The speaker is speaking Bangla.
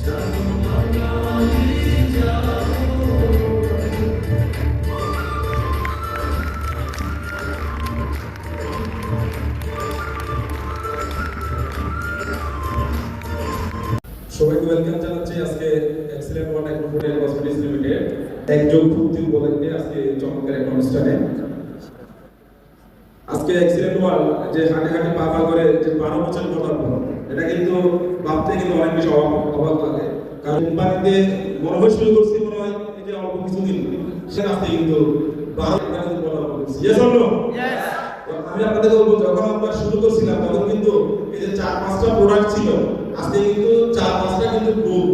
সবাইকে ওয়েলকাম জানাচ্ছি আজকে excellent one agrofood cosmetics limited একজন ভর্তি উপলক্ষে আজকে চমৎকার একটা অনুষ্ঠানে আজকে এক্সেলেন্ট ওয়ান যে হাঁটে হাঁটে পা পা করে যে 12 বছর করার পর এটা কিন্তু ভাবতে কিন্তু অনেক বেশি অবাক লাগে, কারণ কোম্পানিতে মনে হয় শুরু করছি মনে হয় এই যে অল্প কিছুদিন সে আজকে কিন্তু 12 বছর করার পর ইয়েস অর নো? আমি আপনাদের বলবো যখন আমরা শুরু করছিলাম তখন কিন্তু এই যে 4-5টা প্রোডাক্ট ছিল, আজকে কিন্তু 4-5টা কিন্তু গ্রুপ